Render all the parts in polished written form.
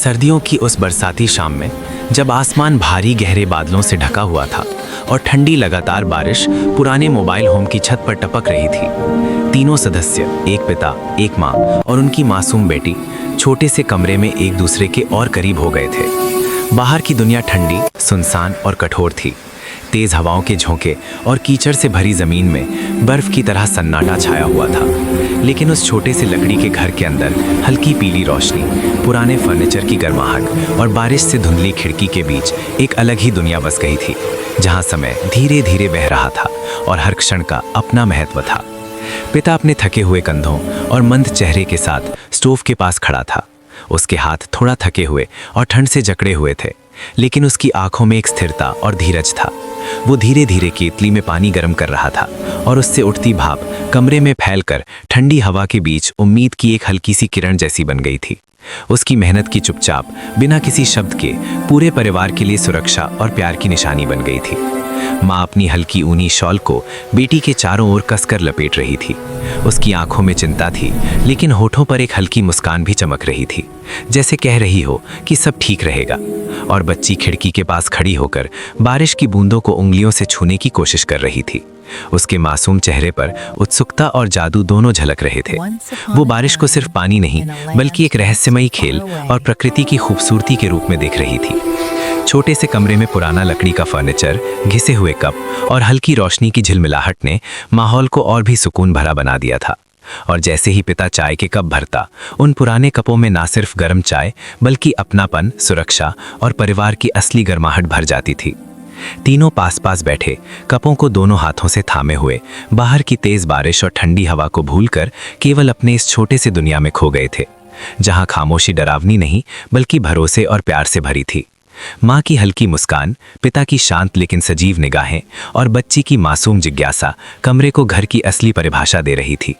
सर्दियों की उस बरसाती शाम में जब आसमान भारी गहरे बादलों से ढका हुआ था और ठंडी लगातार बारिश पुराने मोबाइल होम की छत पर टपक रही थी, तीनों सदस्य, एक पिता, एक माँ और उनकी मासूम बेटी, छोटे से कमरे में एक दूसरे के और करीब हो गए थे। बाहर की दुनिया ठंडी, सुनसान और कठोर थी। तेज हवाओं के झोंके और कीचड़ से भरी जमीन में बर्फ की तरह सन्नाटा छाया हुआ था। लेकिन उस छोटे से लकड़ी के घर के अंदर हल्की पीली रोशनी, पुराने फर्नीचर की गर्माहट और बारिश से धुंधली खिड़की के बीच एक अलग ही दुनिया बस गई थी, जहां समय धीरे धीरे बह रहा था और हर क्षण का अपना महत्व था। पिता अपने थके हुए कंधों और मंद चेहरे के साथ स्टोव के पास खड़ा था। उसके हाथ थोड़ा थके हुए और ठंड से जकड़े हुए थे, लेकिन उसकी आंखों में एक स्थिरता और धीरज था। वो धीरे धीरे केतली में पानी गर्म कर रहा था और उससे उठती भाप कमरे में फैलकर ठंडी हवा के बीच उम्मीद की एक हल्की सी किरण जैसी बन गई थी। उसकी मेहनत की चुपचाप, बिना किसी शब्द के, पूरे परिवार के लिए सुरक्षा और प्यार की निशानी बन गई थी। माँ अपनी हल्की ऊनी शॉल को बेटी के चारों ओर कसकर लपेट रही थी। उसकी आंखों में चिंता थी, लेकिन होठों पर एक हल्की मुस्कान भी चमक रही थी, जैसे कह रही हो कि सब ठीक रहेगा। और बच्ची खिड़की के पास खड़ी होकर बारिश की बूंदों को उंगलियों से छूने की कोशिश कर रही थी। उसके मासूम चेहरे पर उत्सुकता और जादू दोनों झलक रहे थे। वो बारिश को सिर्फ पानी नहीं, बल्कि एक रहस्यमयी खेल और प्रकृति की खूबसूरती के रूप में देख रही थी। छोटे से कमरे में पुराना लकड़ी का फर्नीचर, घिसे हुए कप और हल्की रोशनी की झिलमिलाहट ने माहौल को और भी सुकून भरा बना दिया था। और जैसे ही पिता चाय के कप भरता, उन पुराने कपों में ना सिर्फ गर्म चाय, बल्कि अपनापन, सुरक्षा और परिवार की असली गर्माहट भर जाती थी। तीनों पास पास बैठे, कपों को दोनों हाथों से थामे हुए, बाहर की तेज बारिश और ठंडी हवा को भूलकर केवल अपने इस छोटे से दुनिया में खो गए थे, जहां खामोशी डरावनी नहीं, बल्कि भरोसे और प्यार से भरी थी। माँ की हल्की मुस्कान, पिता की शांत लेकिन सजीव निगाहें और बच्ची की मासूम जिज्ञासा कमरे को घर की असली परिभाषा दे रही थी।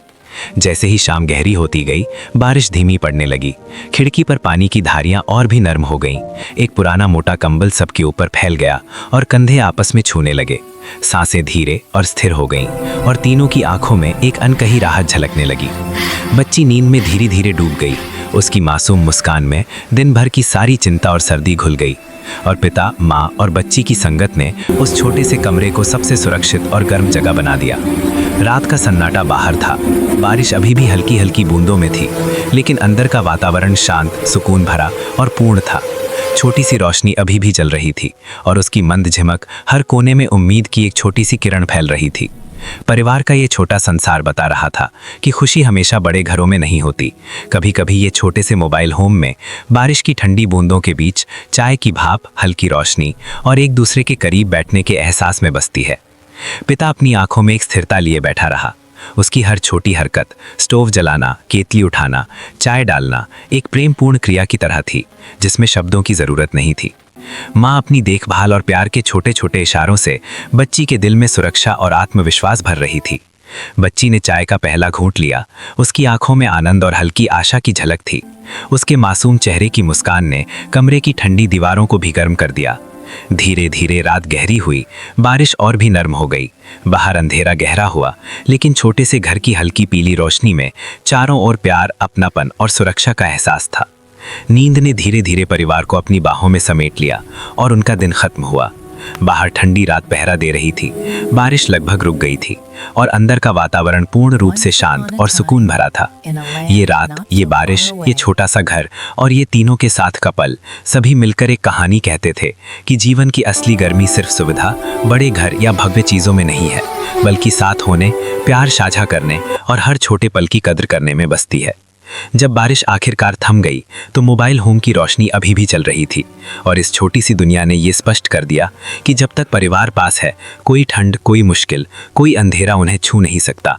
जैसे ही शाम गहरी होती गई, बारिश धीमी पड़ने लगी। खिड़की पर पानी की धारियां और भी नर्म हो गईं। एक पुराना मोटा कंबल सबके ऊपर फैल गया और कंधे आपस में छूने लगे। सांसें धीरे और स्थिर हो गईं और तीनों की आंखों में एक अनकही राहत झलकने लगी। बच्ची नींद में धीरे धीरे डूब गई। उसकी मासूम मुस्कान में दिन भर की सारी चिंता और सर्दी घुल गई। और पिता, माँ और बच्ची की संगत ने उस छोटे से कमरे को सबसे सुरक्षित और गर्म जगह बना दिया। रात का सन्नाटा बाहर था, बारिश अभी भी हल्की हल्की बूंदों में थी, लेकिन अंदर का वातावरण शांत, सुकून भरा और पूर्ण था। छोटी सी रोशनी अभी भी जल रही थी और उसकी मंद झिमक हर कोने में उम्मीद की एक छोटी सी किरण फैल रही थी। परिवार का ये छोटा संसार बता रहा था कि खुशी हमेशा बड़े घरों में नहीं होती। कभी कभी ये छोटे से मोबाइल होम में, बारिश की ठंडी बूंदों के बीच, चाय की भाप, हल्की रोशनी और एक दूसरे के करीब बैठने के एहसास में बसती है। पिता अपनी आंखों में एक स्थिरता लिए बैठा रहा। उसकी हर छोटी हरकत, स्टोव जलाना, केतली उठाना, चाय डालना, एक प्रेमपूर्ण क्रिया की तरह थी, जिसमें शब्दों की जरूरत नहीं थी। माँ अपनी देखभाल और प्यार के छोटे छोटे इशारों से बच्ची के दिल में सुरक्षा और आत्मविश्वास भर रही थी। बच्ची ने चाय का पहला घूंट लिया। उसकी आंखों में आनंद और हल्की आशा की झलक थी। उसके मासूम चेहरे की मुस्कान ने कमरे की ठंडी दीवारों को भी गर्म कर दिया। धीरे धीरे रात गहरी हुई, बारिश और भी नर्म हो गई। बाहर अंधेरा गहरा हुआ, लेकिन छोटे से घर की हल्की पीली रोशनी में चारों ओर प्यार, अपनापन और सुरक्षा का एहसास था। नींद ने धीरे धीरे परिवार को अपनी बाहों में समेट लिया और उनका दिन खत्म हुआ। बाहर ठंडी रात पहरा दे रही थी, बारिश लगभग रुक गई थी और अंदर का वातावरण पूर्ण रूप से शांत और सुकून भरा था। ये रात, ये बारिश, ये छोटा सा घर और ये तीनों के साथ का पल, सभी मिलकर एक कहानी कहते थे कि जीवन की असली गर्मी सिर्फ सुविधा, बड़े घर या भव्य चीज़ों में नहीं है, बल्कि साथ होने, प्यार साझा करने और हर छोटे पल की कद्र करने में बसती है। जब बारिश आखिरकार थम गई, तो मोबाइल होम की रोशनी अभी भी चल रही थी और इस छोटी सी दुनिया ने ये स्पष्ट कर दिया कि जब तक परिवार पास है, कोई ठंड, कोई मुश्किल, कोई अंधेरा उन्हें छू नहीं सकता।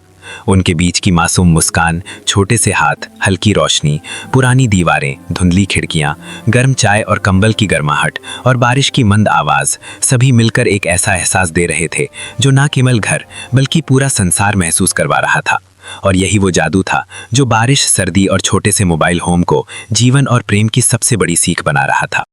उनके बीच की मासूम मुस्कान, छोटे से हाथ, हल्की रोशनी, पुरानी दीवारें, धुंधली खिड़कियां, गर्म चाय और कंबल की गर्माहट और बारिश की मंद आवाज़, सभी मिलकर एक ऐसा एहसास दे रहे थे जो ना केवल घर, बल्कि पूरा संसार महसूस करवा रहा था। और यही वो जादू था जो बारिश, सर्दी और छोटे से मोबाइल होम को जीवन और प्रेम की सबसे बड़ी सीख बना रहा था।